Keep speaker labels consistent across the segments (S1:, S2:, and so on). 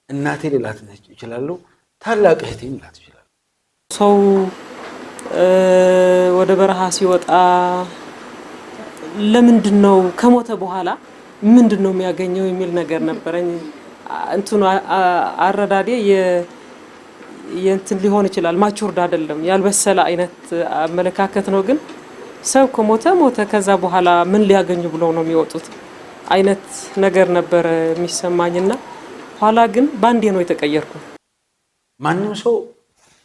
S1: እናቴ ሌላት ይችላል ታላቅ እህቴም ላት ይችላል
S2: ሰው ወደ በረሃ ሲወጣ ለምንድነው ከሞተ በኋላ ምንድነው የሚያገኘው የሚል ነገር ነበረኝ እንትኑ አረዳዴ የእንትን ሊሆን ይችላል ማቹርድ አይደለም ያልበሰለ አይነት አመለካከት ነው ግን ሰው ከሞተ ሞተ ከዛ በኋላ ምን ሊያገኙ ብለው ነው የሚወጡት አይነት ነገር ነበር የሚሰማኝና ኋላ ግን ባንዴ ነው የተቀየርኩት
S1: ማንንም ሰው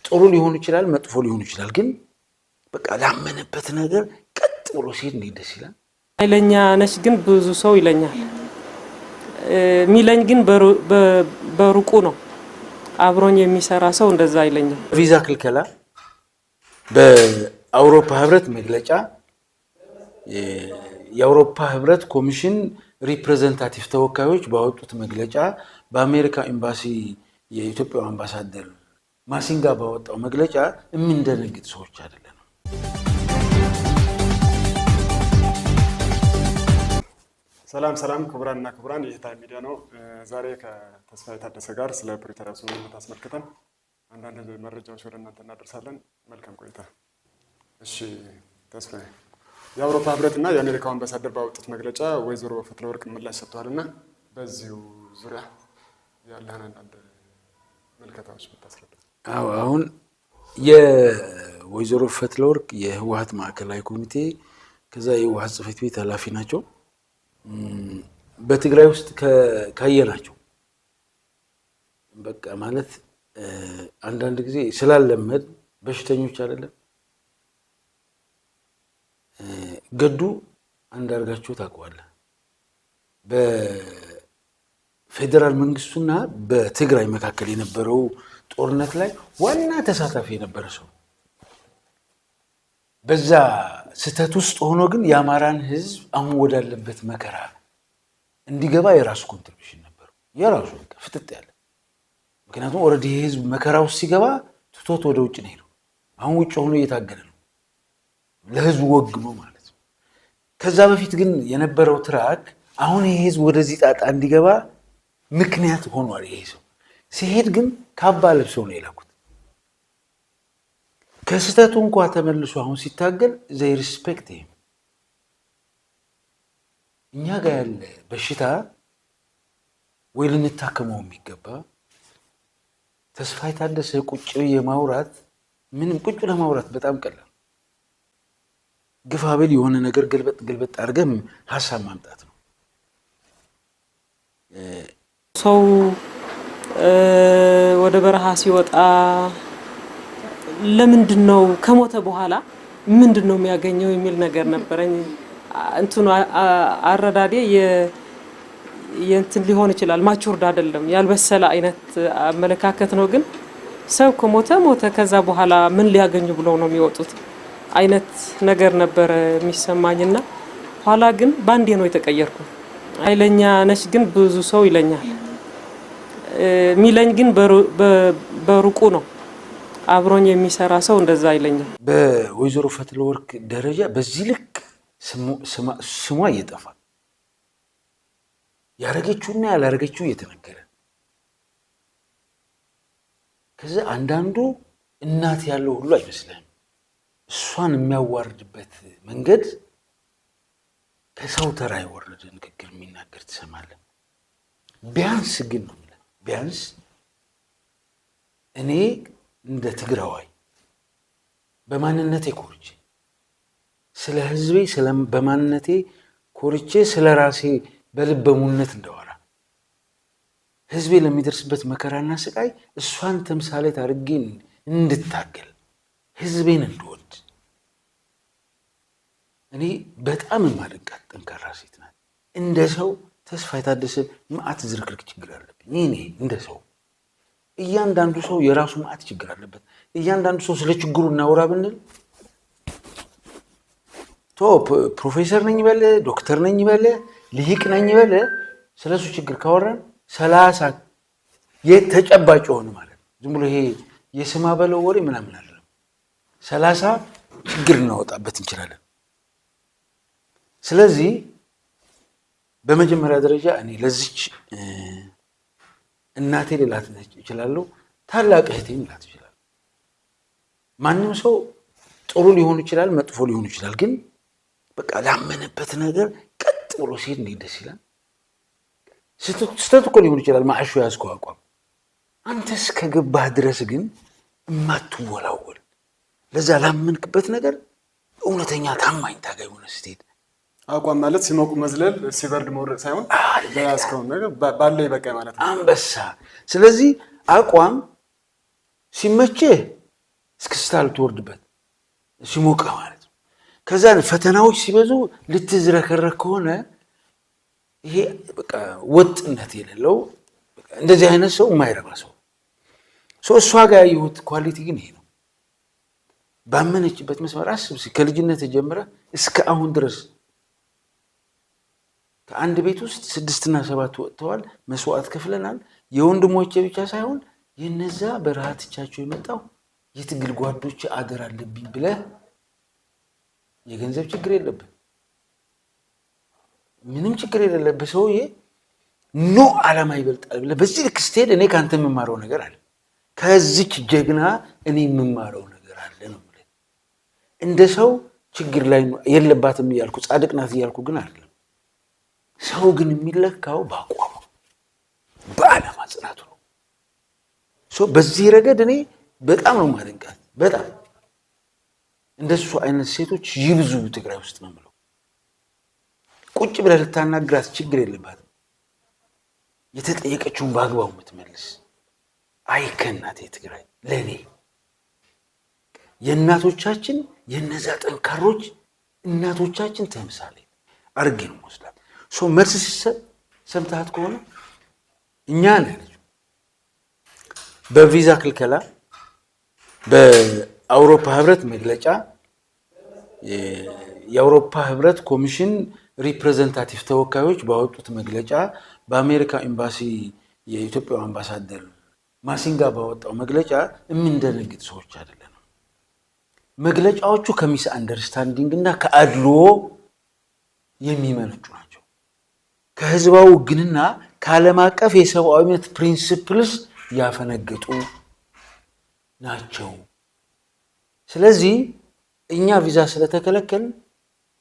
S1: ጥሩ ሊሆን ይችላል መጥፎ ሊሆን ይችላል ግን በቃ ላመነበት ነገር ቀጥ ብሎ ሲሄድ እንዴት ይላል
S2: ኃይለኛ ነሽ ግን ብዙ ሰው ይለኛል ሚለኝ ግን በሩቁ ነው አብሮኝ የሚሰራ ሰው እንደዛ አይለኝም
S1: ቪዛ ክልከላ በአውሮፓ ህብረት መግለጫ የአውሮፓ ህብረት ኮሚሽን ሪፕሬዘንታቲቭ ተወካዮች ባወጡት መግለጫ በአሜሪካ ኤምባሲ የኢትዮጵያ አምባሳደር ማሲንጋ ባወጣው መግለጫ እንደነግጥ ሰዎች አይደለም
S3: ሰላም ክቡራንና ክቡራን የታይም ሚዲያ ነው ዛሬ ከተስፋዬ ታደሰ ጋር ስለ ፕሪቶሪያ ስምምነት አስመልክተን አንዳንድ መረጃዎች ወደ እናንተ እናደርሳለን መልካም ቆይታ እሺ ተስፋዬ የአውሮፓ ህብረትና የአሜሪካው አምባሳደር ባወጡት መግለጫ ወይዘሮ ፈትለወርቅ ምላሽ ሰጥተዋልና በዚሁ ዙሪያ ያለህን አንዳንድ መልከታዎች ብታስረዳ
S1: አሁን የወይዘሮ ፈትለወርቅ የህወሓት ማዕከላዊ ኮሚቴ ከዛ የህወሓት ጽሕፈት ቤት ኃላፊ ናቸው በትግራይ ውስጥ ካየናቸው በቃ ማለት አንዳንድ ጊዜ ስላለመድ በሽተኞች አይደለም ገዱ አንዳርጋቸው ታውቀዋለህ በፌደራል መንግስቱና በትግራይ መካከል የነበረው ጦርነት ላይ ዋና ተሳታፊ የነበረ ሰው በዛ ስተት ውስጥ ሆኖ ግን የአማራን ህዝብ አሁን ወዳለበት መከራ እንዲገባ የራሱ ኮንትሪቢዩሽን ነበር የራሱ ፍጥጥ ያለ ምክንያቱም ኦሬዲ ህዝብ መከራ ውስጥ ሲገባ ትቶት ወደ ውጭ ነው ሄደው አሁን ውጭ ሆኖ እየታገለ ነው ለህዝቡ ወግሞ ማለት ነው ከዛ በፊት ግን የነበረው ትራክ አሁን ይሄ ህዝብ ወደዚህ ጣጣ እንዲገባ ምክንያት ሆኗል ይሄ ሰው ሲሄድ ግን ካባ ለብሰው ነው የላኩት ከስተቱ እንኳን ተመልሶ አሁን ሲታገል they respect him እኛ ጋር ያለ በሽታ ወይ ልንታከመው የሚገባ ተስፋዬ ታደሰ ቁጭ የማውራት ምንም ቁጭ ለማውራት በጣም ቀላል ግፋብል የሆነ ነገር ገልበጥ አድርገም ሐሳብ ማምጣት ነው
S2: ሰው ወደ በረሃ ሲወጣ ለምንድነው ከሞተ በኋላ ምንድነው የሚያገኘው የሚል ነገር ነበረኝ እንትኑ አረዳዴ የእንትን ሊሆን ይችላል ማቹርድ አይደለም ያልበሰለ አይነት አመለካከት ነው ግን ሰው ከሞተ ሞተ ከዛ በኋላ ምን ሊያገኙ ብለው ነው የሚወጡት አይነት ነገር ነበር የሚሰማኝና ኋላ ግን ባንዴ ነው የተቀየርኩት ኃይለኛ ነሽ ግን ብዙ ሰው ይለኛል ሚለኝ ግን በሩቁ ነው አብሮኝ የሚሰራ ሰው እንደዛ አይለኝም
S1: በወይዘሮ ፈትለወርቅ ደረጃ በዚህ ልክ ስሟ እየጠፋ ያረገችውና ያላረገችው እየተነገረ ከዛ አንዳንዱ እናት ያለው ሁሉ አይመስልም እሷን የሚያዋርድበት መንገድ ከሰው ተራ የወረደ ንግግር የሚናገር ትሰማለህ ቢያንስ ግን ነው ቢያንስ እኔ እንደ ትግራዋይ በማንነቴ ኮርቼ ስለ ህዝቤ በማንነቴ ኮርቼ ስለ ራሴ በልበሙነት እንደወራ ህዝቤ ለሚደርስበት መከራና ስቃይ እሷን ተምሳሌት አድርጌ እንድታገል ህዝቤን እንድወድ እኔ በጣም የማደንቃት ጠንካራ ሴት ናት እንደ ሰው ተስፋዬ ታደሰ ማአት ዝርክርክ ችግር አለብኝ እኔ እንደ ሰው እያንዳንዱ ሰው የራሱ ማአት ችግር አለበት እያንዳንዱ ሰው ስለ ችግሩ እናወራ ብንል ፕሮፌሰር ነኝ በለ ዶክተር ነኝ በለ ልሂቅ ነኝ በለ ስለሱ ችግር ካወራን 30 የተጨባጭ ሆነ ማለት ዝም ብሎ ይሄ የስማ በለው ወሬ ምናምን አይደለም 30 ችግር እናወጣበት እንችላለን ስለዚህ በመጀመሪያ ደረጃ እኔ ለዚች እናቴ ልላት እችላለሁ፣ ታላቅ እህቴም ልላት እችላለሁ። ማንም ሰው ጥሩ ሊሆን ይችላል፣ መጥፎ ሊሆን ይችላል። ግን በቃ ላመነበት ነገር ቀጥ ብሎ ሲሄድ እንዴት ደስ ይላል። ስህተት እኮ ሊሆን ይችላል ማዕሹ ያዝከው አቋም፣ አንተ እስከገባህ ድረስ ግን እማትወላወል ለዛ ላመንክበት ነገር እውነተኛ ታማኝ ታጋይ ሆነ ስትሄድ
S3: አቋም ማለት ሲሞቁ መዝለል ሲበርድ መውረድ ሳይሆን በያዝከው ነገር ባለ ይበቃ ማለት ነው።
S1: አንበሳ። ስለዚህ አቋም ሲመችህ እስክስታ ልትወርድበት ሲሞቅህ ማለት ነው። ከዛ ፈተናዎች ሲበዙ ልትዝረከረክ ከሆነ ይሄ በቃ ወጥነት የሌለው እንደዚህ አይነት ሰው የማይረባ ሰው። እሷ ጋር ያየሁት ኳሊቲ ግን ይሄ ነው። ባመነችበት መስመር አስብ። ከልጅነት ጀምረ እስከ አሁን ድረስ ከአንድ ቤት ውስጥ 6 እና 7 ወጥተዋል። መስዋዕት ከፍለናል። የወንድሞቼ ብቻ ሳይሆን የነዛ በረሃትቻቸው የመጣው የትግል ጓዶች አደር አለብኝ ብለህ የገንዘብ ችግር የለብህ፣ ምንም ችግር የሌለብህ ሰውዬ ኖ ዓላማ ይበልጣል ብለህ በዚህ ልክ ስትሄድ እኔ ከአንተ የምማረው ነገር አለ፣ ከዚች ጀግና እኔ የምማረው ነገር አለ ነው። እንደ ሰው ችግር ላይ የለባትም እያልኩ ጻድቅ ናት እያልኩ ግን አይደለም። ሰው ግን የሚለካው በአቋሙ በዓላማ ጽናቱ ነው። በዚህ ረገድ እኔ በጣም ነው ማደንቃት። በጣም እንደሱ አይነት ሴቶች ይብዙ ትግራይ ውስጥ ነው የምለው። ቁጭ ብለህ ልታናግራት ችግር የለባትም። የተጠየቀችውን በአግባቡ የምትመልስ አይከናት የትግራይ ለእኔ የእናቶቻችን የነዛ ጠንካሮች እናቶቻችን ተምሳሌ አርጌ ነው ወስዳት። መልስ ሲሰጥ ሰምተሃት ከሆነ እኛ ነን በቪዛ ክልከላ በአውሮፓ ህብረት መግለጫ የአውሮፓ ህብረት ኮሚሽን ሪፕሬዘንታቲቭ ተወካዮች ባወጡት መግለጫ በአሜሪካ ኤምባሲ የኢትዮጵያ አምባሳደር ማሲንጋ ባወጣው መግለጫ የምንደነግጥ ሰዎች አይደለም። መግለጫዎቹ ከሚስ አንደርስታንዲንግ እና ከአድሎ የሚመነጩ ናቸው። ከህዝባዊ ግንና ከዓለም አቀፍ የሰብአዊ መብት ፕሪንሲፕልስ ያፈነገጡ ናቸው። ስለዚህ እኛ ቪዛ ስለተከለከል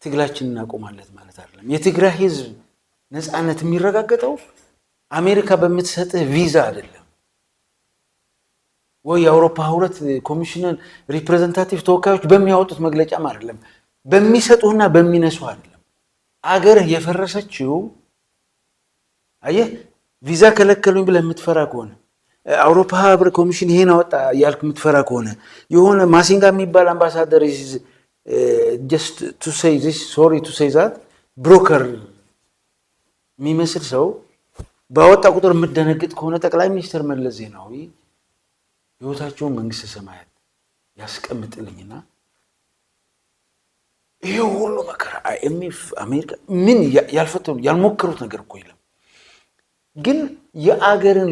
S1: ትግላችን እናቆማለት ማለት አይደለም። የትግራይ ህዝብ ነፃነት የሚረጋገጠው አሜሪካ በምትሰጥህ ቪዛ አይደለም፣ ወይ የአውሮፓ ህብረት ኮሚሽነር ሪፕሬዘንታቲቭ ተወካዮች በሚያወጡት መግለጫም አይደለም፣ በሚሰጡህና በሚነሱ አይደለም። አገር የፈረሰችው አየህ ቪዛ ከለከሉኝ ብለህ የምትፈራ ከሆነ አውሮፓ ህብረት ኮሚሽን ይሄን አወጣ ያልክ የምትፈራ ከሆነ የሆነ ማሲንጋ የሚባል አምባሳደር just to say this sorry to say that ብሮከር የሚመስል ሰው ባወጣ ቁጥር የምትደነግጥ ከሆነ ጠቅላይ ሚኒስትር መለስ ዜናዊ ህይወታቸውን መንግስተ ሰማያት ያስቀምጥልኝና ይሄ ሁሉ መከራ አይኤምኤፍ አሜሪካ ምን ያልፈተኑ ያልሞከሩት ነገር እኮ የለም። ግን የአገርን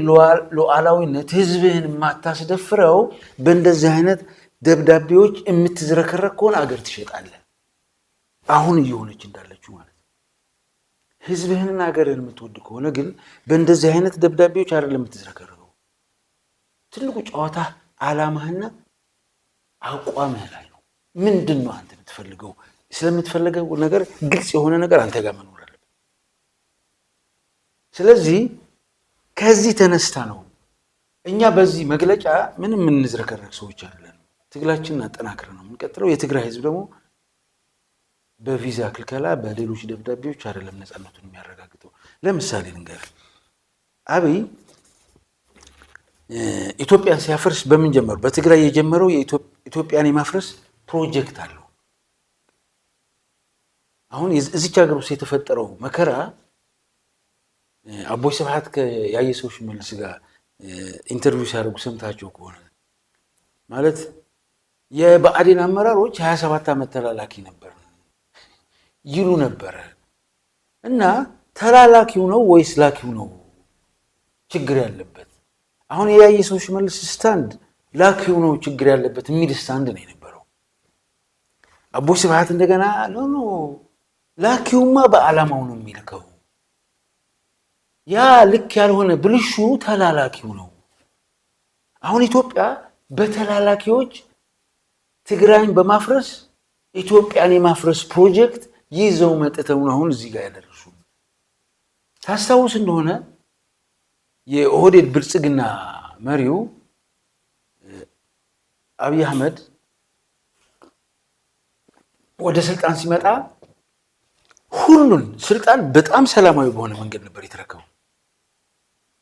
S1: ሉዓላዊነት ህዝብህን ማታስደፍረው በእንደዚህ አይነት ደብዳቤዎች የምትዝረከረክ ከሆነ አገር ትሸጣለህ። አሁን እየሆነች እንዳለችው ማለት ነው። ህዝብህንና አገርህን የምትወድ ከሆነ ግን በእንደዚህ አይነት ደብዳቤዎች አይደለም የምትዝረከረከው። ትልቁ ጨዋታ ዓላማህና አቋምህ ላይ ነው። ምንድን ነው አንተ የምትፈልገው? ስለምትፈልገው ነገር ግልጽ የሆነ ነገር አንተ ጋር መኖር አለበት። ስለዚህ ከዚህ ተነስታ ነው እኛ በዚህ መግለጫ ምንም የምንዝረከረክ ሰዎች አይደለም። ትግላችንን አጠናክረን ነው የምንቀጥለው። የትግራይ ህዝብ ደግሞ በቪዛ ክልከላ በሌሎች ደብዳቤዎች አይደለም ነፃነቱን የሚያረጋግጠው። ለምሳሌ ልንገርህ፣ አብይ ኢትዮጵያን ሲያፈርስ በምን ጀመሩ? በትግራይ የጀመረው የኢትዮጵያን የማፍረስ ፕሮጀክት አለው። አሁን እዚች ሀገር ውስጥ የተፈጠረው መከራ አቦይ ስብሐት ከያየሰው ሽመልስ ጋር ኢንተርቪው ሲያደርጉ ሰምታቸው ከሆነ ማለት የብአዴን አመራሮች 27 ዓመት ተላላኪ ነበር ይሉ ነበረ እና ተላላኪው ነው ወይስ ላኪው ነው ችግር ያለበት? አሁን የያየሰው ሽመልስ ስታንድ ላኪው ነው ችግር ያለበት የሚል ስታንድ ነው የነበረው። አቦይ ስብሐት እንደገና ኖ ላኪውማ በዓላማው ነው የሚልከው፣ ያ ልክ ያልሆነ ብልሹ ተላላኪው ነው። አሁን ኢትዮጵያ በተላላኪዎች ትግራይን በማፍረስ ኢትዮጵያን የማፍረስ ፕሮጀክት ይዘው መጥተው ነው አሁን እዚህ ጋር ያደረሱ። ታስታውስ እንደሆነ የኦህዴድ ብልጽግና መሪው አብይ አህመድ ወደ ስልጣን ሲመጣ ሁሉን ስልጣን በጣም ሰላማዊ በሆነ መንገድ ነበር የተረከበው።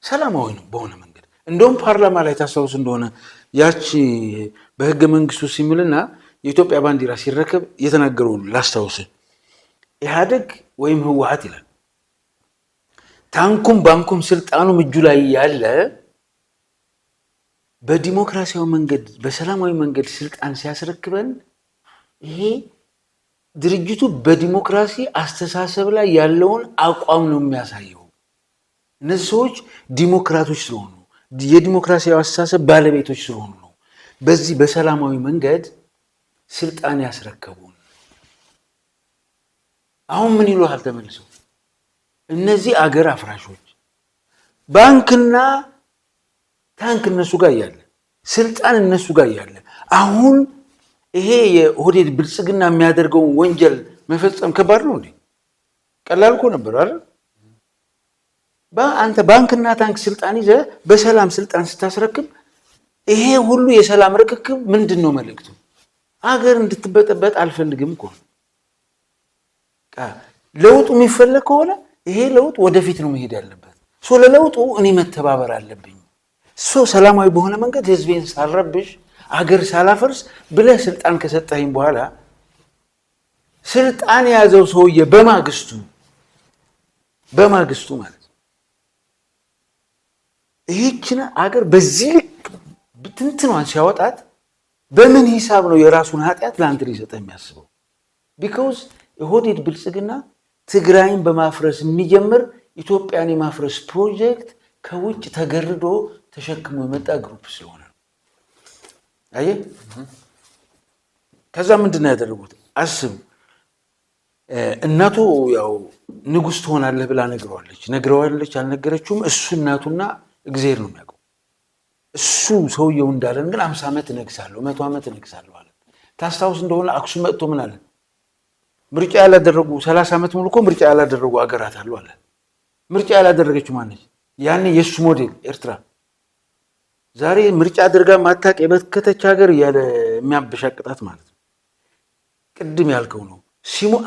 S1: ሰላማዊ ነው በሆነ መንገድ። እንደውም ፓርላማ ላይ ታስታውስ እንደሆነ ያቺ በህገ መንግስቱ ሲምልና የኢትዮጵያ ባንዲራ ሲረከብ የተናገረው ላስታውስ። ኢህአዴግ ወይም ህወሓት ይላል ታንኩም ባንኩም ስልጣኑም እጁ ላይ ያለ በዲሞክራሲያዊ መንገድ በሰላማዊ መንገድ ስልጣን ሲያስረክበን ይሄ ድርጅቱ በዲሞክራሲ አስተሳሰብ ላይ ያለውን አቋም ነው የሚያሳየው። እነዚህ ሰዎች ዲሞክራቶች ስለሆኑ የዲሞክራሲያዊ አስተሳሰብ ባለቤቶች ስለሆኑ ነው በዚህ በሰላማዊ መንገድ ስልጣን ያስረከቡን። አሁን ምን ይሉሃል ተመልሰው እነዚህ አገር አፍራሾች ባንክና ታንክ እነሱ ጋር ያለ ስልጣን እነሱ ጋር ያለ አሁን ይሄ የኦህዴድ ብልጽግና የሚያደርገውን ወንጀል መፈጸም ከባድ ነው እንዴ? ቀላል እኮ ነበር አይደል? አንተ ባንክና ታንክ ስልጣን ይዘህ በሰላም ስልጣን ስታስረክብ ይሄ ሁሉ የሰላም ርክክብ ምንድን ነው መልእክቱ? አገር እንድትበጠበጥ አልፈልግም እኮ። ለውጡ የሚፈለግ ከሆነ ይሄ ለውጥ ወደፊት ነው መሄድ ያለበት። ለለውጡ እኔ መተባበር አለብኝ። ሰላማዊ በሆነ መንገድ ህዝቤን ሳልረብሽ አገር ሳላፈርስ ብለህ ስልጣን ከሰጠኸኝ በኋላ ስልጣን የያዘው ሰውዬ በማግስቱ ማለት ነው ይህችን አገር በዚህ ልክ ብትንትኗን ሲያወጣት በምን ሂሳብ ነው የራሱን ኃጢአት ለአንተ ሊሰጠህ የሚያስበው? ቢኮዝ የኦህዴድ ብልጽግና ትግራይን በማፍረስ የሚጀምር ኢትዮጵያን የማፍረስ ፕሮጀክት ከውጭ ተገርዶ ተሸክሞ የመጣ ግሩፕ ስለሆነ ነው። አየህ፣ ከዛ ምንድን ነው ያደረጉት? አስብ፣ እናቱ ያው ንጉሥ ትሆናለህ ብላ ነግረዋለች አልነገረችውም? እሱ እናቱና እግዚአብሔር ነው የሚያውቀው። እሱ ሰውየው እንዳለን ግን 50 ዓመት እነግሳለሁ 100 ዓመት እነግሳለሁ አለ። ታስታውስ እንደሆነ አክሱም መጥቶ ምን አለ? ምርጫ ያላደረጉ 30 ዓመት ሙሉ እኮ ምርጫ ያላደረጉ አገራት አሉ አለ። ምርጫ ያላደረገችው ማነች? ያኔ የእሱ ሞዴል ኤርትራ። ዛሬ ምርጫ አድርጋ ማታቅ የበከተች ሀገር እያለ የሚያበሻቅጣት ማለት ነው። ቅድም ያልከው ነው።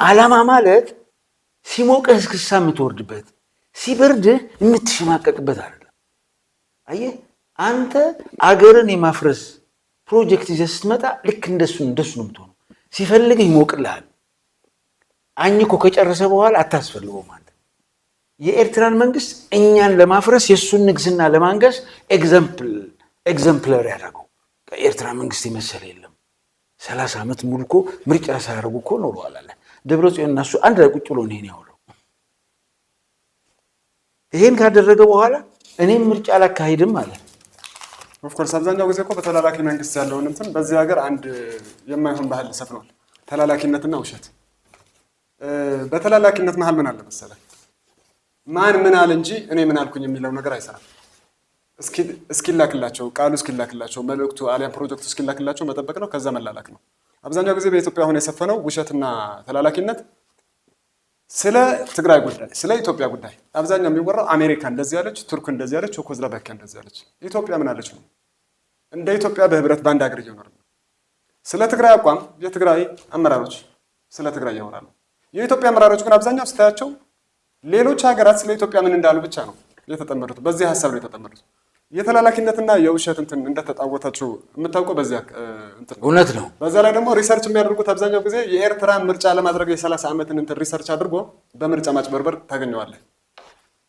S1: ዓላማ ማለት ሲሞቅህ እስክሳ የምትወርድበት ሲበርድህ የምትሸማቀቅበት አይደለም። አየህ፣ አንተ አገርን የማፍረስ ፕሮጀክት ይዘህ ስትመጣ ልክ እንደሱ ነው የምትሆነው። ሲፈልግህ ይሞቅልሃል። አኝኮ ከጨረሰ በኋላ አታስፈልገውም። አንተ የኤርትራን መንግስት እኛን ለማፍረስ የእሱን ንግስና ለማንገስ ኤግዘምፕለር ያደረገው ከኤርትራ መንግስት የመሰለ የለም። 30 ዓመት ሙሉ እኮ ምርጫ ሳያደርጉ እኮ ኖረዋል አለ። ደብረጽዮን እና እሱ አንድ ላይ ቁጭ ብሎ ነው ይሄን ያወራው። ይሄን ካደረገ በኋላ እኔም ምርጫ አላካሂድም አለ።
S3: ኦፍኮርስ አብዛኛው ጊዜ እኮ በተላላኪ መንግስት ያለውን እንትን በዚህ ሀገር አንድ የማይሆን ባህል ሰፍኗል። ተላላኪነትና ውሸት። በተላላኪነት መሀል ምን አለ መሰለህ? ማን ምን አለ እንጂ እኔ ምን አልኩኝ የሚለው ነገር አይሰራም። እስኪላክላቸው ቃሉ እስኪላክላቸው መልእክቱ አሊያም ፕሮጀክቱ እስኪላክላቸው መጠበቅ ነው። ከዛ መላላክ ነው። አብዛኛው ጊዜ በኢትዮጵያ አሁን የሰፈነው ውሸትና ተላላኪነት ስለ ትግራይ ጉዳይ፣ ስለ ኢትዮጵያ ጉዳይ አብዛኛው የሚወራው አሜሪካ እንደዚህ ያለች፣ ቱርክ እንደዚህ ያለች፣ ቼኮስሎቫኪያ እንደዚህ ያለች። ኢትዮጵያ ምን አለች ነው? እንደ ኢትዮጵያ በህብረት በአንድ ሀገር እየኖርን ነው። ስለ ትግራይ አቋም የትግራይ አመራሮች ስለ ትግራይ ያወራሉ። የኢትዮጵያ አመራሮች ግን አብዛኛው ስታያቸው ሌሎች ሀገራት ስለ ኢትዮጵያ ምን እንዳሉ ብቻ ነው የተጠመዱት። በዚህ ሀሳብ ነው የተጠመዱት። የተላላኪነትና የውሸት እንትን እንደተጣወታቸው የምታውቀው በዚያ እንትን
S1: እውነት ነው።
S3: በዛ ላይ ደግሞ ሪሰርች የሚያደርጉት አብዛኛው ጊዜ የኤርትራን ምርጫ ለማድረግ የ30 ዓመትን እንትን ሪሰርች አድርጎ በምርጫ ማጭበርበር ታገኘዋለህ።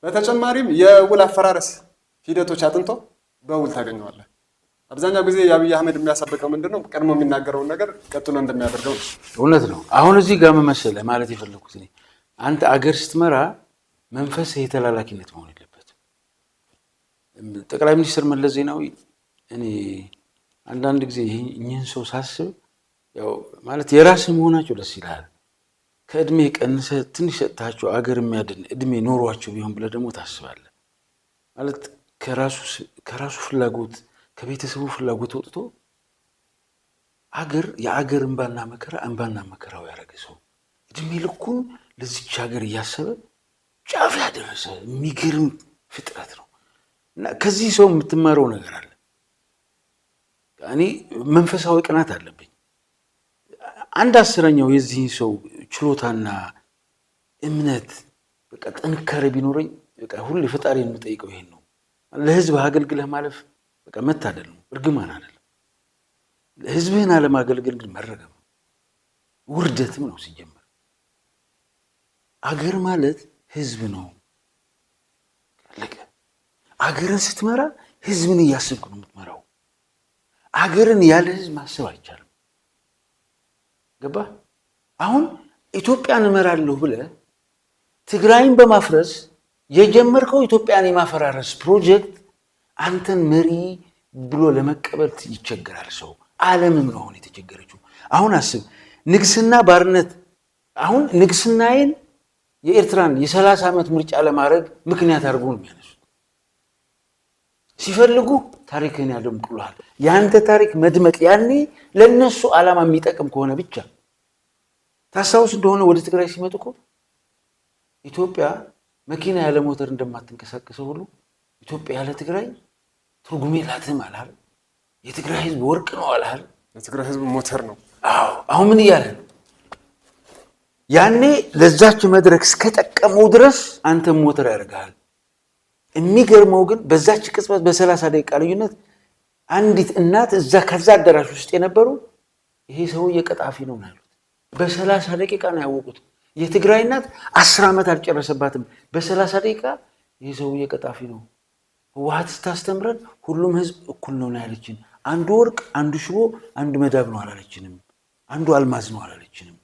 S3: በተጨማሪም የውል አፈራረስ ሂደቶች አጥንቶ በውል ታገኘዋለህ። አብዛኛው ጊዜ የአብይ አህመድ የሚያሳብቀው ምንድነው? ቀድሞ የሚናገረውን ነገር ቀጥሎ እንደሚያደርገው ነው።
S1: እውነት ነው። አሁን እዚህ ጋር መመሰለ ማለት የፈለኩት እኔ አንተ አገር ስትመራ መንፈስ የተላላኪነት መሆን የለበትም። ጠቅላይ ሚኒስትር መለስ ዜናዊ እኔ አንዳንድ ጊዜ እኚህን ሰው ሳስብ ያው ማለት የራስህ መሆናቸው ደስ ይላል። ከእድሜ ቀንሰህ ትንሽ ሰጥታቸው አገር የሚያድን እድሜ ኖሯቸው ቢሆን ብለህ ደግሞ ታስባለህ። ማለት ከራሱ ፍላጎት ከቤተሰቡ ፍላጎት ወጥቶ የአገር እንባና መከራው ያደረገ ሰው እድሜ ልኩን ለዚች ሀገር እያሰበ ጫፍ ያደረሰ የሚገርም ፍጥረት ነው እና ከዚህ ሰው የምትማረው ነገር አለ። እኔ መንፈሳዊ ቅናት አለብኝ። 1/10 የዚህን ሰው ችሎታና እምነት በቃ ጥንካሬ ቢኖረኝ በቃ ሁሌ ፈጣሪ የምጠይቀው ይሄን ነው። ለህዝብ አገልግለህ ማለፍ በቃ መታደል ነው፣ እርግማን አይደለም። ህዝብህን አለማገልገል ግን መረገም ነው፣ ውርደትም ነው ሲጀመር። አገር ማለት ህዝብ ነው። አገርን ስትመራ ህዝብን እያሰብክ ነው የምትመራው። አገርን ያለ ህዝብ ማሰብ አይቻልም። ገባ? አሁን ኢትዮጵያን እመራለሁ ብለህ ትግራይን በማፍረስ የጀመርከው ኢትዮጵያን የማፈራረስ ፕሮጀክት አንተን መሪ ብሎ ለመቀበል ይቸገራል ሰው። ዓለምም ነው አሁን የተቸገረችው። አሁን አስብ፣ ንግስና ባርነት። አሁን ንግስናዬን የኤርትራን የ30 ዓመት ምርጫ ለማድረግ ምክንያት አድርጎ ነው የሚያነሱት። ሲፈልጉ ታሪክህን ያደምቁልሃል። የአንተ ታሪክ መድመቅ ያኔ ለነሱ ዓላማ የሚጠቅም ከሆነ ብቻ። ታስታውስ እንደሆነ ወደ ትግራይ ሲመጡ እኮ ኢትዮጵያ መኪና ያለ ሞተር እንደማትንቀሳቀሰው ሁሉ ኢትዮጵያ ያለ ትግራይ ትርጉም የላትም አልሃል። የትግራይ ህዝብ ወርቅ ነው አልሃል።
S3: የትግራይ ህዝብ ሞተር ነው።
S1: አዎ። አሁን ምን እያለ ነው? ያኔ ለዛች መድረክ እስከጠቀመው ድረስ አንተ ሞተር ያደርጋል። የሚገርመው ግን በዛች ቅጽበት በ30 ደቂቃ ልዩነት አንዲት እናት ከዛ አዳራሽ ውስጥ የነበሩ ይሄ ሰውዬ ቀጣፊ ነው ያሉት። በ30 ደቂቃ ነው ያወቁት። የትግራይ እናት 10 ዓመት አልጨረሰባትም። በ30 ደቂቃ ይሄ ሰውዬ ቀጣፊ ነው፣ ህወሓት ስታስተምረን ሁሉም ህዝብ እኩል ነው ያለችን። አንዱ ወርቅ፣ አንዱ ሽቦ፣ አንዱ መዳብ ነው አላለችንም። አንዱ አልማዝ ነው አላለችንም።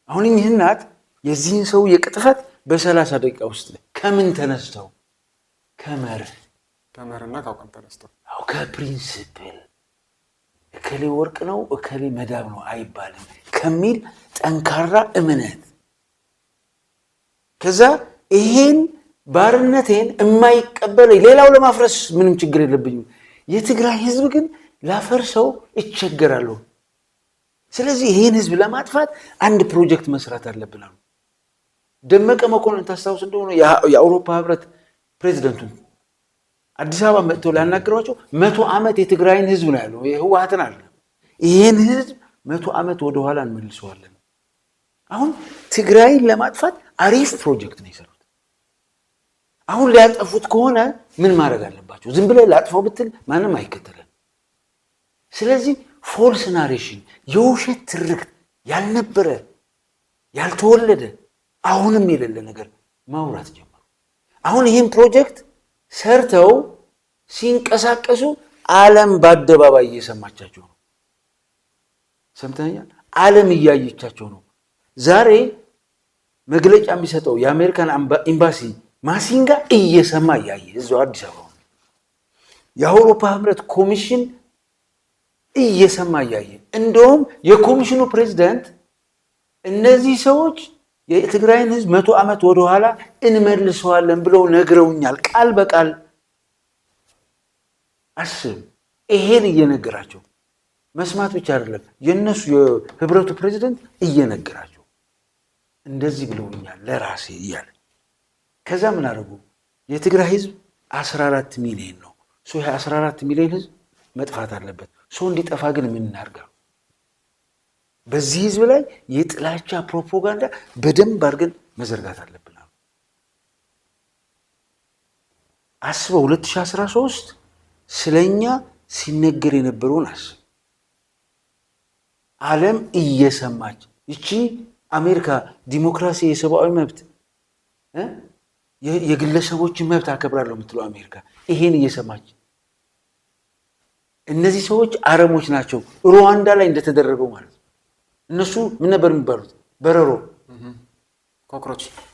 S1: አሁን ይህ እናት የዚህን ሰውዬ ቅጥፈት በ30 ደቂቃ ውስጥ ከምን ተነስተው
S3: ከመርህና ከአቋም ተነስተው
S1: ከፕሪንሲፕል እከሌ ወርቅ ነው እከሌ መዳብ ነው አይባልም ከሚል ጠንካራ እምነት ከዛ ይሄን ባርነቴን የማይቀበለኝ ሌላው ለማፍረስ ምንም ችግር የለብኝም። የትግራይ ህዝብ ግን ላፈርሰው ይቸገራለሁ። ስለዚህ ይሄን ህዝብ ለማጥፋት አንድ ፕሮጀክት መስራት አለብን አሉ። ደመቀ መኮንን ታስታውስ እንደሆነ የአውሮፓ ህብረት ፕሬዚደንቱን አዲስ አበባ መጥተው ላናገሯቸው 100 ዓመት የትግራይን ህዝብ ነው ያለው። የህወሓትን አለ ይሄን ህዝብ 100 ዓመት ወደ ኋላ እንመልሰዋለን። አሁን ትግራይን ለማጥፋት አሪፍ ፕሮጀክት ነው የሰሩት። አሁን ሊያጠፉት ከሆነ ምን ማድረግ አለባቸው? ዝም ብለህ ላጥፋው ብትል ማንም አይከተለን። ስለዚህ ፎልስ ናሬሽን የውሸት ትርክት ያልነበረ ያልተወለደ አሁንም የሌለ ነገር ማውራት ጀመሩ። አሁን ይህን ፕሮጀክት ሰርተው ሲንቀሳቀሱ ዓለም በአደባባይ እየሰማቻቸው ነው። ሰምተኛል። ዓለም እያየቻቸው ነው። ዛሬ መግለጫ የሚሰጠው የአሜሪካን ኤምባሲ ማሲንጋ እየሰማ እያየ እዛው አዲስ አበባ ነው። የአውሮፓ ህብረት ኮሚሽን እየሰማ እያየ እንደውም የኮሚሽኑ ፕሬዝዳንት እነዚህ ሰዎች የትግራይን ህዝብ 100 ዓመት ወደ ኋላ እንመልሰዋለን ብለው ነግረውኛል ቃል በቃል። አስብ፣ ይሄን እየነገራቸው መስማት ብቻ አይደለም የነሱ የህብረቱ ፕሬዝዳንት እየነገራቸው እንደዚህ ብለውኛል ለራሴ እያለ ከዛ ምን አደረጉ? የትግራይ ህዝብ 14 ሚሊዮን ነው። 14 ሚሊዮን ህዝብ መጥፋት አለበት። እንዲጠፋ ግን ምን እናርጋው? በዚህ ህዝብ ላይ የጥላቻ ፕሮፓጋንዳ በደንብ አድርገን መዘርጋት አለብን። አስበው 2013 ስለኛ ሲነገር የነበረውን አስብ። ዓለም እየሰማች እቺ አሜሪካ ዲሞክራሲ፣ የሰብአዊ መብት፣ የግለሰቦችን መብት አከብራለሁ የምትለው አሜሪካ ይሄን እየሰማች እነዚህ ሰዎች አረሞች ናቸው። ሩዋንዳ ላይ እንደተደረገው ማለት ነው። እነሱ ምን ነበር የሚባሉት? በረሮ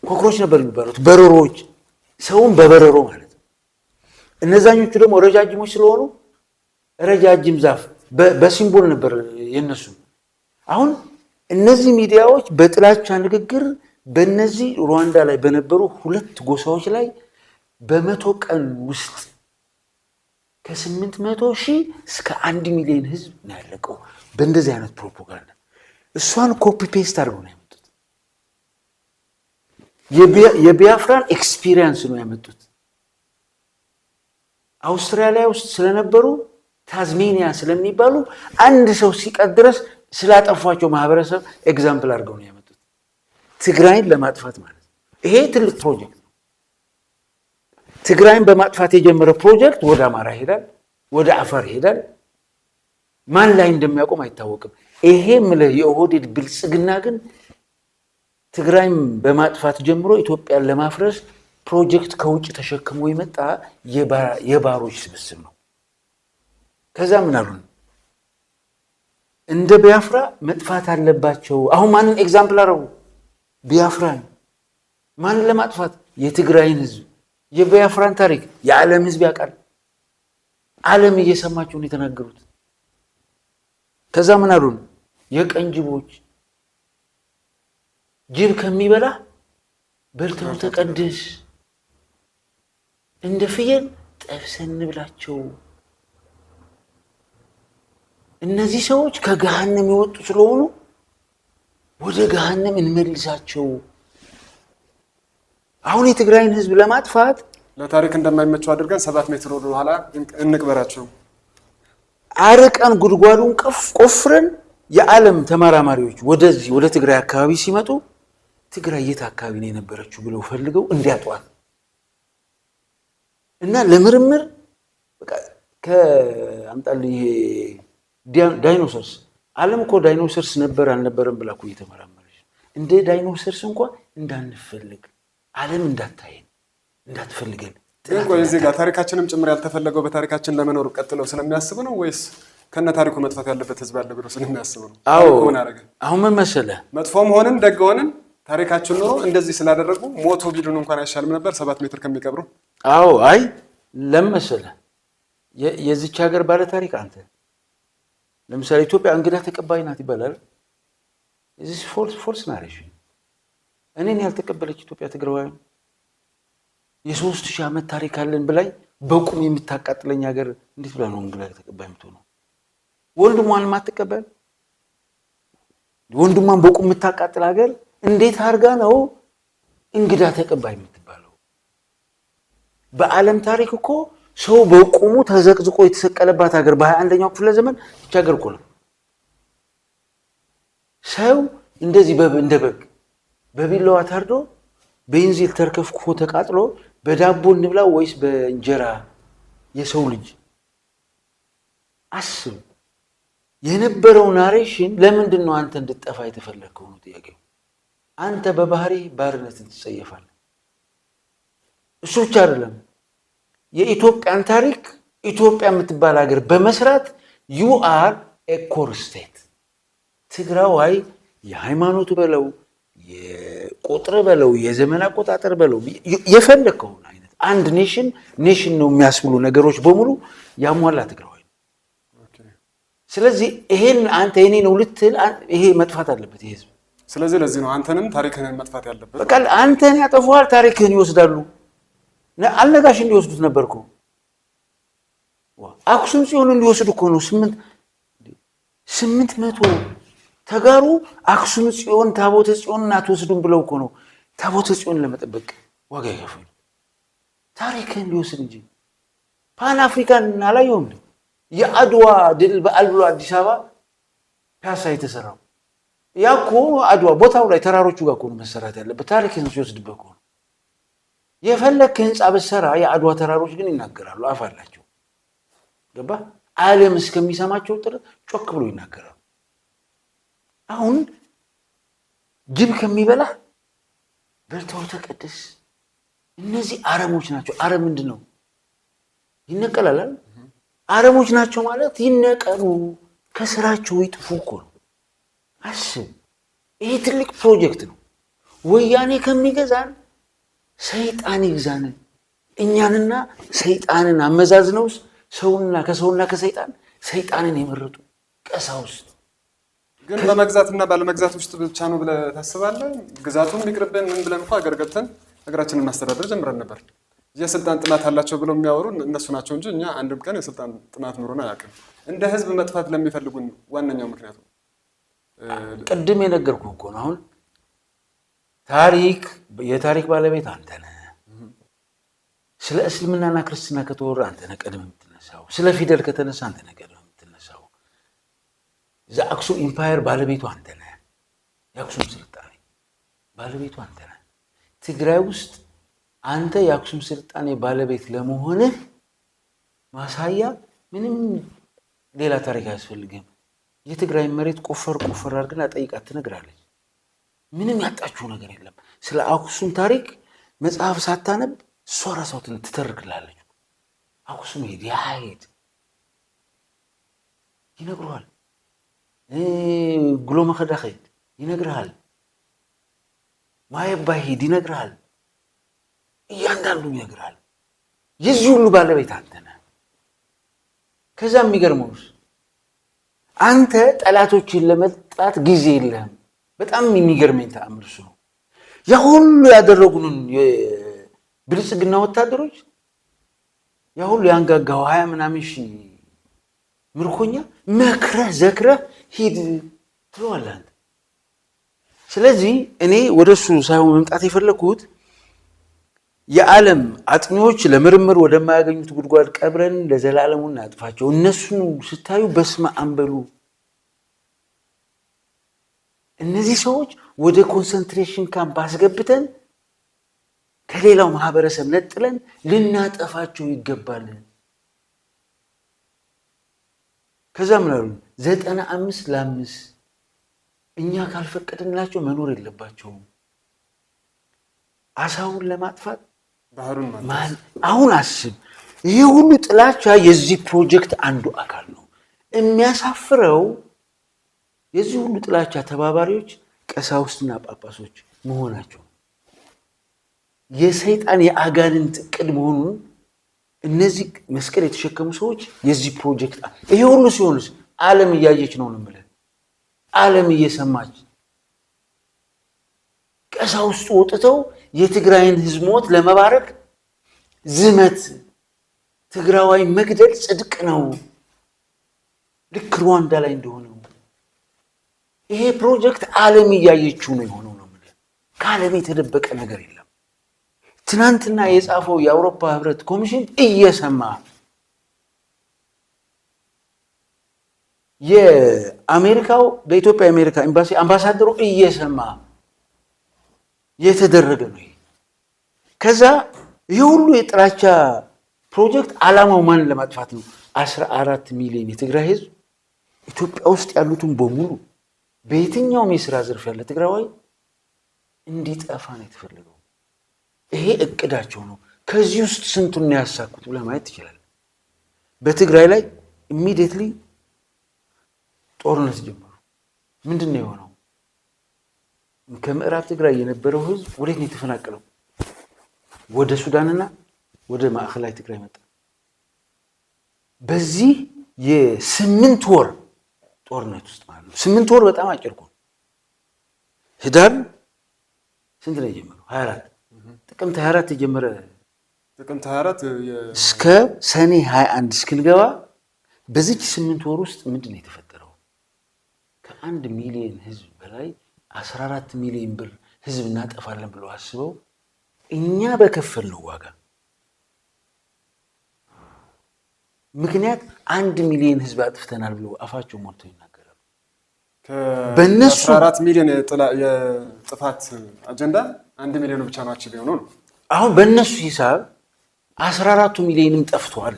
S1: ኮክሮች ነበር የሚባሉት። በረሮዎች፣ ሰውን በበረሮ ማለት ነው። እነዛኞቹ ደግሞ ረጃጅሞች ስለሆኑ ረጃጅም ዛፍ በሲምቦል ነበር የነሱ። አሁን እነዚህ ሚዲያዎች በጥላቻ ንግግር በእነዚህ ሩዋንዳ ላይ በነበሩ 2 ጎሳዎች ላይ በመቶ ቀን ውስጥ ከ800,000 እስከ 1 ሚሊዮን ህዝብ ነው ያለቀው በእንደዚህ አይነት ፕሮፓጋንዳ። እሷን ኮፒ ፔስት አድርገው ነው ያመጡት። የቢያፍራን ኤክስፒሪየንስ ነው ያመጡት። አውስትራሊያ ውስጥ ስለነበሩ ታዝሜኒያ ስለሚባሉ አንድ ሰው ሲቀር ድረስ ስላጠፏቸው ማህበረሰብ ኤግዛምፕል አድርገው ነው ያመጡት። ትግራይን ለማጥፋት ማለት ይሄ ትልቅ ፕሮጀክት ነው። ትግራይን በማጥፋት የጀመረ ፕሮጀክት ወደ አማራ ይሄዳል፣ ወደ አፋር ይሄዳል። ማን ላይ እንደሚያቆም አይታወቅም። ይሄ ምለ የኦህዴድ ብልጽግና ግን ትግራይን በማጥፋት ጀምሮ ኢትዮጵያን ለማፍረስ ፕሮጀክት ከውጭ ተሸክሞ የመጣ የባሮች ስብስብ ነው። ከዛ ምን አሉን? እንደ ቢያፍራ መጥፋት አለባቸው። አሁን ማንን ኤግዛምፕል አረጉ? ቢያፍራን። ማንን ለማጥፋት? የትግራይን ህዝብ። የቢያፍራን ታሪክ የዓለም ህዝብ ያውቃል። ዓለም እየሰማቸው ነው የተናገሩት። ከዛ ምን አሉን? የቀን ጅቦች፣ ጅብ ከሚበላ በልተው ተቀደስ፣ እንደ ፍየል ጠብሰን እንብላቸው። እነዚህ ሰዎች ከገሃነም የወጡ ስለሆኑ ወደ ገሃነም እንመልሳቸው። አሁን የትግራይን ህዝብ ለማጥፋት
S3: ለታሪክ እንደማይመቸው አድርገን 7 ሜትር ወደ ኋላ እንቅበራቸው።
S1: አርቀን ጉድጓዱን ቆፍረን የዓለም ተመራማሪዎች ወደዚህ ወደ ትግራይ አካባቢ ሲመጡ ትግራይ የት አካባቢ ነው የነበረችው ብለው ፈልገው እንዲያጧት እና ለምርምር በቃ ከአምጣልኝ ይሄ ዳይኖሰርስ ዓለም እኮ ዳይኖሰርስ ነበር አልነበረም ብላ እኮ እየተመራመረች እንደ ዳይኖሰርስ እንኳን እንዳንፈልግ ዓለም እንዳታየን እንዳትፈልገን።
S3: ግን ቆይ እዚህ ጋር ታሪካችንም ጭምር ያልተፈለገው በታሪካችን ለመኖር ቀጥለው ስለሚያስቡ ነው ወይስ ከነ ታሪኩ መጥፋት ያለበት ህዝብ አለ ብሎ ስለሚያስቡ ነው?
S1: አሁን ምን መሰለህ፣
S3: መጥፎም ሆነን ደግ ሆነን ታሪካችን ኖሮ እንደዚህ ስላደረጉ ሞቶ ቢሉን እንኳን አይሻልም ነበር 7 ሜትር ከሚቀብሩ?
S1: አይ ለምን መሰለህ፣ የዚች ሀገር ባለ ታሪክ አንተ ለምሳሌ ኢትዮጵያ እንግዳ ተቀባይ ናት ይባላል። እዚህ ፎልስ ናሬሽን። እኔን ያልተቀበለች ኢትዮጵያ ትግራዋይ የ3000 ዓመት ታሪክ አለን ብላይ በቁም የምታቃጥለኝ ሀገር እንዴት ብላ ነው እንግዳ ተቀባይ የምትሆነው? ወንድሟን ማትቀበል ወንድሟን በቁም የምታቃጥል ሀገር እንዴት አድርጋ ነው እንግዳ ተቀባይ የምትባለው? በዓለም ታሪክ እኮ ሰው በቁሙ ተዘቅዝቆ የተሰቀለባት ሀገር በ21ኛው ክፍለ ዘመን እቺ ሀገር እኮ ነው። ሰው እንደዚህ እንደ በግ በቢላዋ ታርዶ ቤንዚል ተርከፍክፎ ተቃጥሎ በዳቦ እንብላ ወይስ በእንጀራ? የሰው ልጅ አስብ። የነበረው ናሬሽን ለምንድን ነው አንተ እንድትጠፋ የተፈለከው ነው ጥያቄው። አንተ በባህሪ ባርነትን ትጸየፋለህ። እሱ ብቻ አይደለም፣ የኢትዮጵያን ታሪክ ኢትዮጵያ የምትባል ሀገር በመስራት ዩ አር ኤ ኮር ስቴት። ትግራዋይ የሃይማኖት በለው የቁጥር በለው የዘመን አቆጣጠር በለው የፈለከውን አይነት አንድ ኔሽን ነው የሚያስብሉ ነገሮች በሙሉ ያሟላ ትግራዋይ። ስለዚህ ይሄን አንተ የኔ ነው ልትል ይሄ መጥፋት አለበት ይሄ ህዝብ።
S3: ስለዚህ ለዚህ ነው አንተንም ታሪክህን መጥፋት ያለበት።
S1: በቃ አንተን ያጠፋዋል፣ ታሪክህን ይወስዳሉ። አልነጋሽ እንዲወስዱት ነበርኩ። አክሱም ጽዮን እንዲወስዱ እኮ ነው 800 ተጋሩ አክሱም ጽዮን ታቦተ ጽዮን አትወስዱም ብለው እኮ ነው ታቦተ ጽዮን ለመጠበቅ ዋጋ ይከፍሉ። ታሪክህን እንዲወስድ እንጂ ፓን አፍሪካን አላየውም። የአድዋ ድል በዓል ብሎ አዲስ አበባ ፒያሳ የተሰራው ያ እኮ አድዋ ቦታው ላይ ተራሮቹ ጋር እኮ ነው መሰራት ያለበት። ታሪክህን ሲወስድበት እኮ ነው። የፈለክ ህንጻ በሰራ የአድዋ ተራሮች ግን ይናገራሉ፣ አፍ አላቸው። ገባ? ዓለም እስከሚሰማቸው ጥረት ጮክ ብሎ ይናገራሉ። አሁን ጅብ ከሚበላ በልተው ተቀደስ። እነዚህ አረሞች ናቸው። አረም ምንድን ነው? ይነቀላል። አረሞች ናቸው ማለት ይነቀሉ፣ ከስራቸው ይጥፉ እኮ ነው። አስብ፣ ይሄ ትልቅ ፕሮጀክት ነው። ወያኔ ከሚገዛን ሰይጣን ይግዛን። እኛንና ሰይጣንን አመዛዝነውስ ሰውና ከሰይጣን ሰይጣንን የመረጡ ቀሳውስት
S3: ግን በመግዛትና ባለመግዛት ውስጥ ብቻ ነው ብለህ ታስባለህ? ግዛቱን ይቅርብን ምን ብለን እንኳን ሀገር ገብተን ሀገራችንን ማስተዳደር ጀምረን ነበር። የስልጣን ጥማት አላቸው ብለው የሚያወሩ እነሱ ናቸው እንጂ እኛ አንድም ቀን የስልጣን ጥማት ኑሮን አያውቅም። እንደ ህዝብ መጥፋት ለሚፈልጉን ዋነኛው ምክንያቱ
S1: ቅድም የነገርኩህ እኮ ነው። አሁን የታሪክ ባለቤት አንተ ነህ። ስለ እስልምናና ክርስትና ከተወራ አንተ ነህ ቀድመህ የምትነሳው። ስለ ፊደል ከተነሳ አንተ ነህ ቀድመህ የምትነሳው። ዘአክሱም ኢምፓየር ባለቤቱ አንተ ነህ። የአክሱም ስልጣኔ ባለቤቱ አንተ ነህ። ትግራይ ውስጥ አንተ የአክሱም ስልጣኔ ባለቤት ለመሆንህ ማሳያ ምንም ሌላ ታሪክ አያስፈልግም። የትግራይ መሬት ቆፈር አድርግና ጠይቃት ትነግራለች። ምንም ያጣችው ነገር የለም። ስለ አክሱም ታሪክ መጽሐፍ ሳታነብ እሷ ራሷ ትተርክላለች። አክሱም ሄድ ይነግሩሃል። ጉሎ መኸዳ ሄድ ይነግርሃል። ማየባ ሄድ ይነግርሃል። እያንዳንዱ ይነግርሃል። የዚህ ሁሉ ባለቤት አንተ ነህ። ከዛ የሚገርመውስ አንተ ጠላቶችን ለመጣት ጊዜ የለህም። በጣም የሚገርመኝ ተአምር እሱ ነው። ያ ሁሉ ያደረጉንን የብልጽግና ወታደሮች ያ ሁሉ ያንጋጋው 20 ምናምን ሺህ ምርኮኛ መክረህ ዘክረህ ሂድ ትለዋለህ አንተ። ስለዚህ እኔ ወደሱ ሳይሆን መምጣት የፈለኩት የዓለም አጥኚዎች ለምርምር ወደማያገኙት ጉድጓድ ቀብረን ለዘላለሙ እናጥፋቸው። እነሱን ስታዩ በስመ አብ በሉ። እነዚህ ሰዎች ወደ ኮንሰንትሬሽን ካምፕ አስገብተን ከሌላው ማህበረሰብ ነጥለን ልናጠፋቸው ይገባል። ከዛ ምን አሉ? 95 እኛ ካልፈቀድንላቸው መኖር የለባቸውም። አሳውን ለማጥፋት ባህሩን ማለት አሁን አስብ። ይሄ ሁሉ ጥላቻ የዚህ ፕሮጀክት አንዱ አካል ነው። የሚያሳፍረው የዚህ ሁሉ ጥላቻ ተባባሪዎች ቀሳውስትና ጳጳሶች መሆናቸው የሰይጣን የአጋንንት ዕቅድ መሆኑን እነዚህ መስቀል የተሸከሙ ሰዎች የዚህ ፕሮጀክት ይሄ ሁሉ ሲሆንስ ዓለም እያየች ነው የምልህ። ዓለም እየሰማች ቀሳውስቱ ወጥተው የትግራይን ህዝብ ሞት ለመባረክ ዝመት ትግራዋይ መግደል ጽድቅ ነው፣ ልክ ሩዋንዳ ላይ እንደሆነው ይሄ ፕሮጀክት ዓለም እያየችው ነው የሆነው ነው የምልህ። ከዓለም የተደበቀ ነገር የለም። ትናንትና የጻፈው የአውሮፓ ህብረት ኮሚሽን እየሰማ የአሜሪካው በኢትዮጵያ የአሜሪካ ኤምባሲ አምባሳደሩ እየሰማ የተደረገ ነው። ከዛ ይህ ሁሉ የጥላቻ ፕሮጀክት ዓላማው ማንን ለማጥፋት ነው? 14 ሚሊዮን የትግራይ ህዝብ ኢትዮጵያ ውስጥ ያሉትን በሙሉ በየትኛውም የሥራ ዘርፍ ያለ ትግራዋይ እንዲጠፋ ነው የተፈለገው። ይሄ እቅዳቸው ነው። ከዚህ ውስጥ ስንቱን ነው ያሳኩት ብለህ ማየት ትችላለህ። በትግራይ ላይ ኢሚዲየትሊ ጦርነት ጀመሩ። ምንድን ነው የሆነው? ከምዕራብ ትግራይ የነበረው ህዝብ ወዴት ነው የተፈናቀለው? ወደ ሱዳንና ወደ ማዕከላዊ ትግራይ መጣ። በዚህ የ8 ወር ጦርነት ውስጥ ማለት ነው። 8 ወር በጣም አጭር እኮ። ህዳር ስንት ነው የጀመረው? 24 ጥቅምት 24 የጀመረ
S3: ጥቅምት 24
S1: እስከ ሰኔ 21 እስክንገባ በዚህ 8 ወር ውስጥ ምንድን ነው የተፈጠረው? ከ1 ሚሊዮን ህዝብ በላይ 14 ሚሊዮን ብር ህዝብ እናጠፋለን ብለው አስበው እኛ በከፈልነው ዋጋ ምክንያት 1 ሚሊዮን ህዝብ አጥፍተናል ብለው አፋቸው ሞልተው ይናገራሉ። በእነሱ
S3: 14 ሚሊዮን የጥፋት አጀንዳ 1 ሚሊዮን ብቻ ነው አቺቭ የሆነው ነው።
S1: አሁን በእነሱ ሂሳብ 14 ሚሊዮንም ጠፍቷል።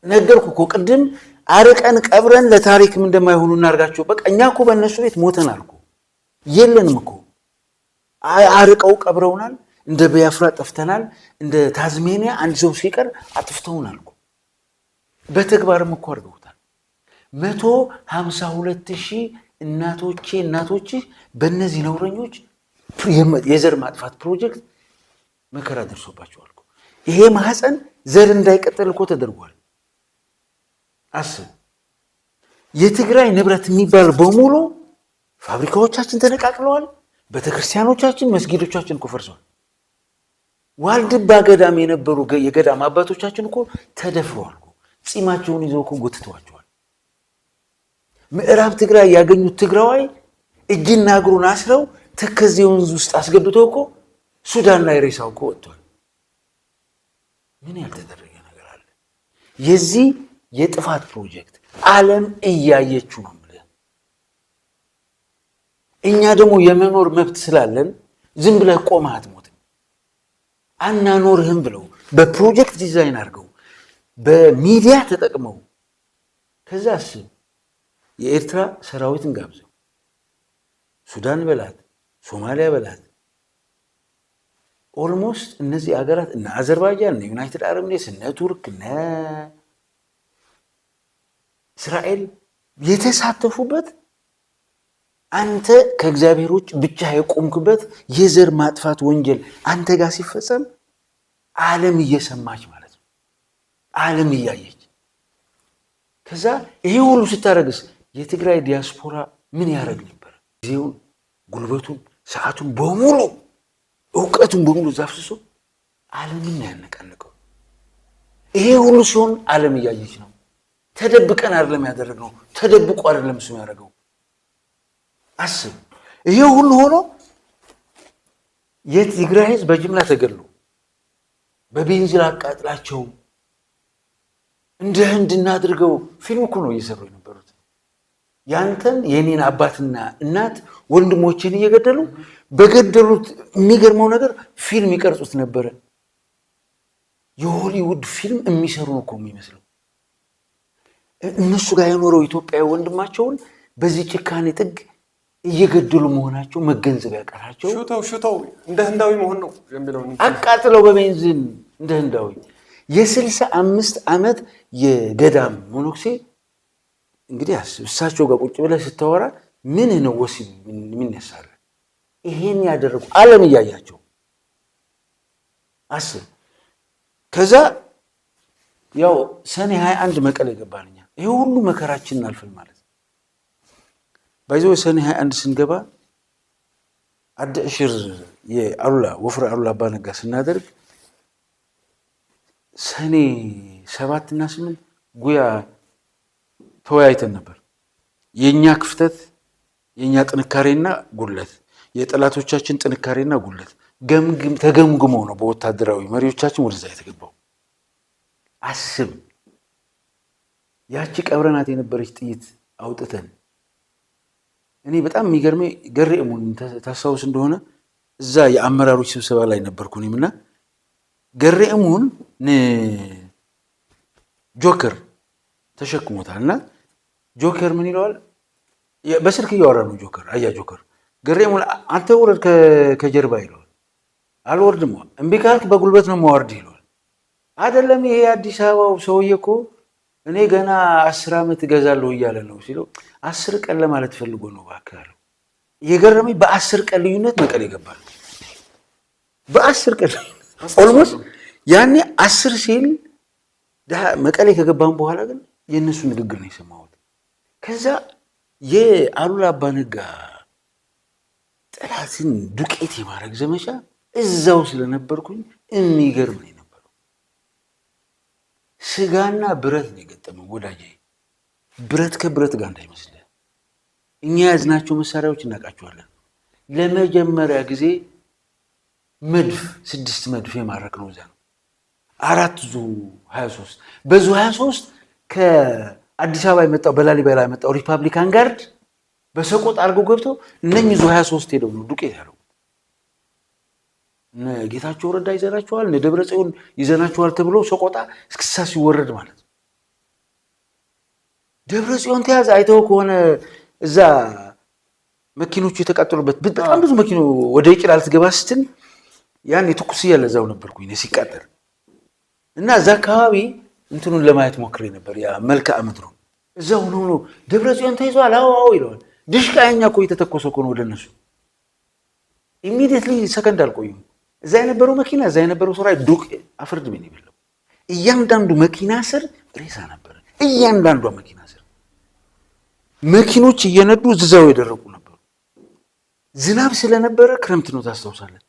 S1: ነገርኩ እኮ ቅድም አርቀን ቀብረን ለታሪክም እንደማይሆኑ እናርጋቸው። በቃ እኛ እኮ በእነሱ ቤት ሞተናል እኮ የለንም እኮ አርቀው ቀብረውናል። እንደ ቢያፍራ ጠፍተናል። እንደ ታዝሜኒያ አንድ ሰው ሲቀር አጥፍተውናል እኮ በተግባርም እኮ አድርገውታል። 152,000 እናቶች በእነዚህ ነውረኞች የዘር ማጥፋት ፕሮጀክት መከራ ደርሶባቸዋል እኮ። ይሄ ማህፀን ዘር እንዳይቀጥል እኮ ተደርጓል። አስብ። የትግራይ ንብረት የሚባል በሙሉ ፋብሪካዎቻችን ተነቃቅለዋል። ቤተክርስቲያኖቻችን፣ መስጊዶቻችን እኮ ፈርሰዋል። ዋልድባ ገዳም የነበሩ የገዳም አባቶቻችን እኮ ተደፍረዋል እኮ ጺማቸውን ይዘው እኮ ጎትተዋቸዋል። ምዕራብ ትግራይ ያገኙት ትግራዋይ እጅና እግሩን አስረው ተከዜ ወንዝ ውስጥ አስገብተው እኮ ሱዳን ላይ ሬሳው እኮ ወጥቷል። ምን ያልተደረገ ነገር አለ? የዚህ የጥፋት ፕሮጀክት ዓለም እያየችው ነው ማለት። እኛ ደግሞ የመኖር መብት ስላለን ዝም ብለህ ቆመህ አትሞትም። አናኖርህም ብለው በፕሮጀክት ዲዛይን አድርገው በሚዲያ ተጠቅመው ከዛስ የኤርትራ ሰራዊትን ጋብዘው ሱዳን በላት ሶማሊያ በላት ኦልሞስት እነዚህ ሀገራት እና አዘርባይጃን እና ዩናይትድ አረብ ኤሚሬትስ እና ቱርክ እና እስራኤል የተሳተፉበት አንተ ከእግዚአብሔር ውጭ ብቻ የቆምክበት የዘር ማጥፋት ወንጀል አንተ ጋር ሲፈጸም ዓለም እየሰማች ማለት ነው። ዓለም እያየች ከዛ ይሄ ሁሉ ስታረግስ የትግራይ ዲያስፖራ ምን ያደርግ ነበር? ጊዜውን፣ ጉልበቱን፣ ሰዓቱን በሙሉ እውቀቱን በሙሉ ዛፍስሶ ዓለምን ያነቃነቀው። ይሄ ሁሉ ሲሆን ዓለም እያየች ነው። ተደብቀን አይደለም ያደረግነው፣ ተደብቆ አይደለም እሱ ያደረገው። አስብ፣ ይሄ ሁሉ ሆኖ የትግራይ ህዝብ በጅምላ ተገድሎ በቤንዚን አቃጥላቸው እንደ ህንድ እናድርገው ፊልም እኮ ነው እየሰሩ የነበሩት። ያንተን የኔን አባትና እናት ወንድሞችን እየገደሉ በገደሉት የሚገርመው ነገር ፊልም ይቀርጹት ነበረ። የሆሊውድ ፊልም የሚሰሩ እኮ የሚመስለው እነሱ ጋር የኖረው ኢትዮጵያዊ ወንድማቸውን በዚህ ጭካኔ ጥግ እየገደሉ መሆናቸው መገንዘብ ያቀራቸው።
S3: ሹተው እንደ ህንዳዊ መሆን ነው የሚለው
S1: አቃጥለው በቤንዚን እንደ ህንዳዊ የ65 ዓመት የገዳም ሞኖክሴ እንግዲህ እሳቸው ጋር ቁጭ ብለህ ስታወራ ምን ነው ወሲብ ምን ያሳለ ይሄን ያደረጉ ዓለም እያያቸው አስብ። ከዛ ያው ሰኔ 21 መቀሌ ገባንኛ። ይሄ ሁሉ መከራችንን አልፈን ማለት ባይዘው ሰኔ 21 ስንገባ አደሽር የአሉላ ወፍራ አሉላ አባነጋ ስናደርግ ሰኔ 7 እና 8 ጉያ ተወያይተን ነበር። የኛ ክፍተት የኛ ጥንካሬና ጉለት የጠላቶቻችን ጥንካሬና ጉለት ተገምግሞ ነው በወታደራዊ መሪዎቻችን ወደዛ የተገባው። አስብ፣ ያቺ ቀብረናት የነበረች ጥይት አውጥተን እኔ በጣም የሚገርመኝ ገሬሙን ታስታውስ እንደሆነ እዛ የአመራሮች ስብሰባ ላይ ነበርኩ እኔምና ገሬሙን ጆከር ተሸክሞታልና ጆከር ምን ይለዋል? በስልክ እያወራ ነው ጆከር። አያ ጆከር ገሬሙን አንተ ወረድ ከጀርባ ይለዋል። አልወርድም፣ እምቢ ካልክ በጉልበት ነው ማወርድ ይለዋል። አይደለም ይሄ አዲስ አበባው ሰውዬ እኮ እኔ ገና 10 ዓመት እገዛለሁ እያለ ነው ሲለው 10 ቀን ለማለት ፈልጎ ነው እባክህ አለው። የገረመኝ በ10 ቀን ልዩነት መቀሌ ገባል። በ10 ቀን ኦልሞስት ያኔ 10 ሲል መቀሌ ከገባን በኋላ ግን የእነሱ ንግግር ነው የሰማሁት። ከዛ የአሉላ አባነጋ ጠላትን ዱቄት የማድረግ ዘመቻ እዛው ስለነበርኩኝ የሚገርም ነው የነበረው። ስጋና ብረት ነው የገጠመው ወዳጄ። ብረት ከብረት ጋር እንዳይመስልህ። እኛ ያዝናቸው መሳሪያዎች እናውቃቸዋለን። ለመጀመሪያ ጊዜ መድፍ 6 መድፍ የማረክ ነው እዛ ነው 4 ዙ 23 በዙ 23 ከአዲስ አበባ የመጣው በላሊበላ የመጣው ሪፐብሊካን ጋርድ በሰቆጥ አድርገው ገብተው እነኚህ ዙ 23 ሄደው ነው ዱቄት ያለው። ጌታቸው ረዳ ይዘናቸዋል፣ ደብረ ጽዮን ይዘናቸዋል ተብሎ ሰቆጣ እስክሳ ሲወረድ ማለት ነው። ደብረ ጽዮን ተያዘ። አይተው ከሆነ እዛ መኪኖቹ የተቃጠሉበት በጣም ብዙ መኪኖ ወደ ይጭላል ትገባ ስትል ያን የትኩስ ያለ እዛው ነበርኩኝ ሲቃጠል እና እዛ አካባቢ እንትኑን ለማየት ሞክሬ ነበር። ያ መልክዓ ምድሩ እዛው ሆኖ ደብረ ጽዮን ተይዟል አዎ ይለዋል። ድሽቃኛ እኮ የተተኮሰ እኮ ነው ወደ እነሱ። ኢሚዲየትሊ ሰከንድ አልቆዩም። እዛ የነበረው መኪና እዛ የነበረው ሰው ዱቅ አፈርድ ምን ይበለው። እያንዳንዱ መኪና ስር ሬሳ ነበር። እያንዳንዷ መኪና ስር መኪኖች እየነዱ እዛው የደረቁ ነበሩ። ዝናብ ስለነበረ ክረምት ነው ታስታውሳለን።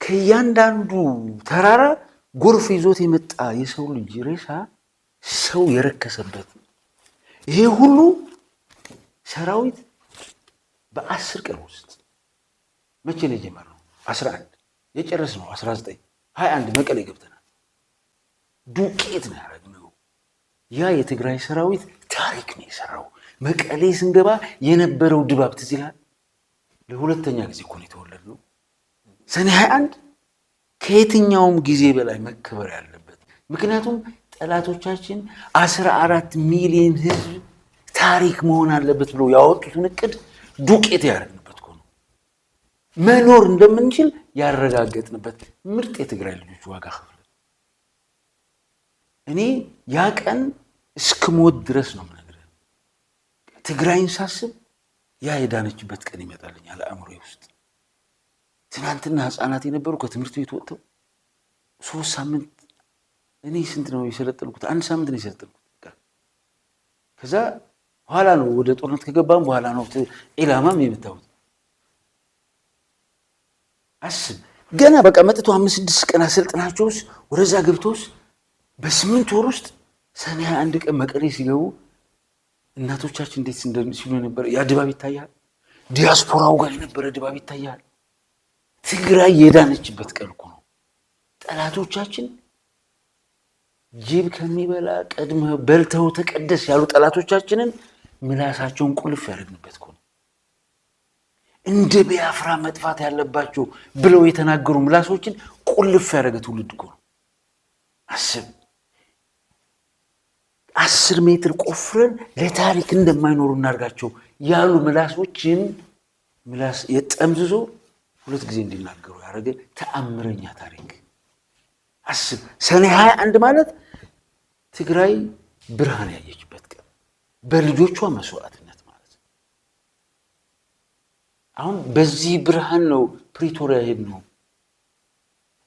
S1: ከእያንዳንዱ ተራራ ጎርፍ ይዞት የመጣ የሰው ልጅ ሬሳ ሰው የረከሰበት ይሄ ሁሉ ሰራዊት በ10 ቀን ውስጥ መቼ ነው የጀመረው? 11 የጨረስነው 19 21 መቀሌ ገብተናል። ዱቄት ነው ያደረግነው። ያ የትግራይ ሰራዊት ታሪክ ነው የሰራው። መቀሌ ስንገባ የነበረው ድባብ ትዝ ይላል። ለሁለተኛ ጊዜ እኮ ነው የተወለድነው። ሰኔ 21 ከየትኛውም ጊዜ በላይ መከበር ያለበት፣ ምክንያቱም ጠላቶቻችን 14 ሚሊዮን ህዝብ ታሪክ መሆን አለበት ብለው ያወጡትን እቅድ ዱቄት ያደረግንበት እኮ ነው። መኖር እንደምንችል ያረጋገጥንበት ምርጥ የትግራይ ልጆች ዋጋ ከፍለን። እኔ ያ ቀን እስክሞት ድረስ ነው የምነግርህ። ትግራይን ሳስብ ያ የዳነችበት ቀን ይመጣልኛል አእምሮዬ ውስጥ። ትናንትና ህፃናት የነበሩ ከትምህርት ቤት ወጥተው 3 ሳምንት፣ እኔ ስንት ነው የሰለጠልኩት? 1 ሳምንት ነው የሰለጠልኩት። ከዛ በኋላ ነው ወደ ጦርነት ከገባም በኋላ ነው ኢላማም የመታሁት። አስብ ገና በቃ መጥቶ 5-6 ቀን አሰልጥናቸውስ ወደዛ ገብቶስ በ8 ወር ውስጥ ሰኔ 21 ቀን መቀሌ ሲገቡ እናቶቻችን እንዴት ሲሉ ነበር። ያ ድባብ ይታያል። ዲያስፖራው ጋር የነበረ ድባብ ይታያል። ትግራይ የዳነችበት ቀን እኮ ነው። ጠላቶቻችን ጅብ ከሚበላ ቀድመ በልተው ተቀደስ ያሉ ጠላቶቻችንን ምላሳቸውን ቁልፍ ያደረግንበት እኮ ነው። እንደ ቢያፍራ መጥፋት ያለባቸው ብለው የተናገሩ ምላሶችን ቁልፍ ያደረገ ትውልድ እኮ ነው። አስብ 10 ሜትር ቆፍረን ለታሪክ እንደማይኖሩ እናርጋቸው ያሉ ምላሶችን ምላስ የጠምዝዞ 2 ጊዜ እንዲናገሩ ያደረገ ተአምረኛ ታሪክ። አስብ ሰኔ 21 ማለት ትግራይ ብርሃን ያየችበት ቀን፣ በልጆቿ መስዋዕትነት ማለት ነው። አሁን በዚህ ብርሃን ነው ፕሪቶሪያ ሄድነው።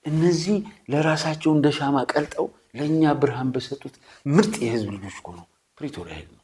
S1: እነዚህ ለራሳቸው እንደ ሻማ ቀልጠው ለኛ ብርሃን በሰጡት ምርጥ የህዝብ ልጆች እኮ ነው ፕሪቶሪያ ሄድነው።